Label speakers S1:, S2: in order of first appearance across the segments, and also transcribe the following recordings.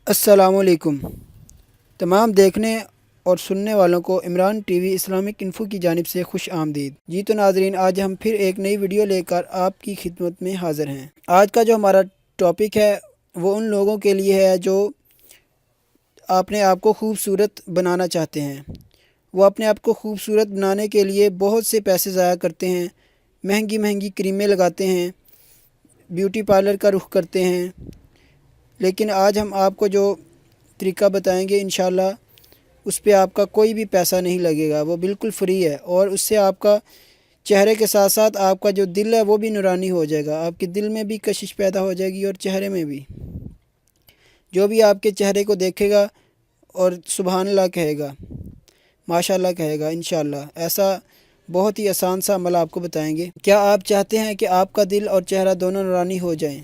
S1: السلام علیکم تمام دیکھنے اور سننے والوں کو Imran T V Islamic info کی جانب سے خوش آمدید۔ جی تو ناظرین، آج ہم پھر ایک نئی ویڈیو لے کر آپ کی خدمت میں حاضر ہیں۔ آج کا جو ہمارا ٹاپک ہے وہ ان لوگوں کے لیے ہے جو اپنے آپ کو خوبصورت بنانا چاہتے ہیں۔ وہ اپنے آپ کو خوبصورت بنانے کے لیے بہت سے پیسے ضائع کرتے ہیں، مہنگی مہنگی کریمیں لگاتے ہیں، بیوٹی پارلر کا رخ کرتے ہیں، لیکن آج ہم آپ کو جو طریقہ بتائیں گے انشاءاللہ اس پہ آپ کا کوئی بھی پیسہ نہیں لگے گا، وہ بالکل فری ہے، اور اس سے آپ کا چہرے کے ساتھ ساتھ آپ کا جو دل ہے وہ بھی نورانی ہو جائے گا۔ آپ کے دل میں بھی کشش پیدا ہو جائے گی اور چہرے میں بھی۔ جو بھی آپ کے چہرے کو دیکھے گا اور سبحان اللہ کہے گا، ماشاءاللہ کہے گا انشاءاللہ۔ ایسا بہت ہی آسان سا عمل آپ کو بتائیں گے۔ کیا آپ چاہتے ہیں کہ آپ کا دل اور چہرہ دونوں نورانی ہو جائیں؟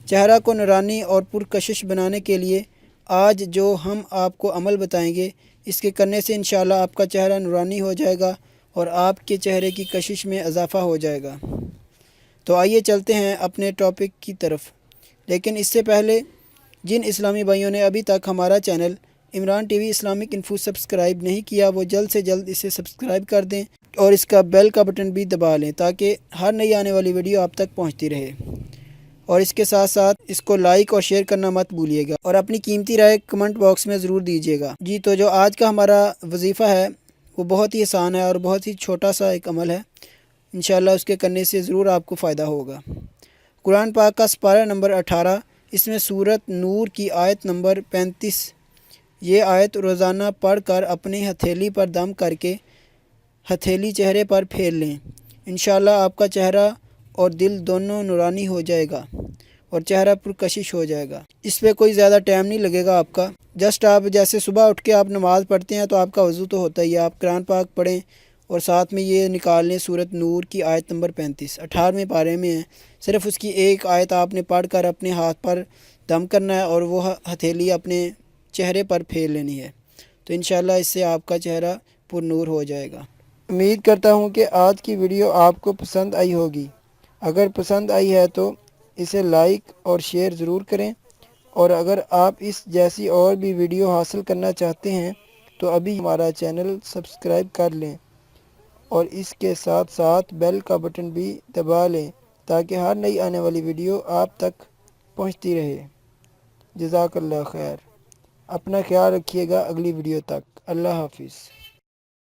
S1: چہرہ کو نورانی اور پرکشش بنانے کے لیے آج جو ہم آپ کو عمل بتائیں گے، اس کے کرنے سے انشاءاللہ آپ کا چہرہ نورانی ہو جائے گا اور آپ کے چہرے کی کشش میں اضافہ ہو جائے گا۔ تو آئیے چلتے ہیں اپنے ٹاپک کی طرف، لیکن اس سے پہلے جن اسلامی بھائیوں نے ابھی تک ہمارا channel Imran T V Islamic info subscribe نہیں کیا، وہ جلد سے جلد اسے سبسکرائب کر دیں اور اس کا بیل کا بٹن بھی دبا لیں تاکہ ہر نئی آنے والی ویڈیو آپ تک پہنچتی رہے، اور اس کے ساتھ ساتھ اس کو لائک اور شیئر کرنا مت بھولیے گا، اور اپنی قیمتی رائے کمنٹ باکس میں ضرور دیجیے گا۔ جی تو جو آج کا ہمارا وظیفہ ہے وہ بہت ہی آسان ہے اور بہت ہی چھوٹا سا ایک عمل ہے، انشاءاللہ اس کے کرنے سے ضرور آپ کو فائدہ ہوگا۔ قرآن پاک کا سپارہ نمبر 18، اس میں سورۃ نور کی آیت نمبر 35، یہ آیت روزانہ پڑھ کر اپنی ہتھیلی پر دم کر کے ہتھیلی چہرے پر پھیر لیں، انشاءاللہ آپ کا چہرہ اور دل دونوں نورانی ہو جائے گا اور چہرہ پرکشش ہو جائے گا۔ اس پہ کوئی زیادہ ٹائم نہیں لگے گا آپ کا، جسٹ آپ جیسے صبح اٹھ کے آپ نماز پڑھتے ہیں تو آپ کا وضو تو ہوتا ہی ہے، آپ قرآن پاک پڑھیں اور ساتھ میں یہ نکال لیں سورۃ نور کی آیت نمبر 35، 18ویں پارے میں ہے۔ صرف اس کی ایک آیت آپ نے پڑھ کر اپنے ہاتھ پر دم کرنا ہے اور وہ ہتھیلی اپنے چہرے پر پھیر لینی ہے، تو انشاءاللہ اس سے آپ کا چہرہ پر نور ہو جائے گا۔ امید کرتا ہوں کہ آج کی ویڈیو آپ کو پسند آئی ہوگی۔ اگر پسند آئی ہے تو اسے لائک اور شیئر ضرور کریں، اور اگر آپ اس جیسی اور بھی ویڈیو حاصل کرنا چاہتے ہیں تو ابھی ہمارا چینل سبسکرائب کر لیں اور اس کے ساتھ ساتھ بیل کا بٹن بھی دبا لیں تاکہ ہر نئی آنے والی ویڈیو آپ تک پہنچتی رہے۔ جزاک اللہ خیر۔ اپنا خیال رکھیے گا، اگلی ویڈیو تک اللہ حافظ۔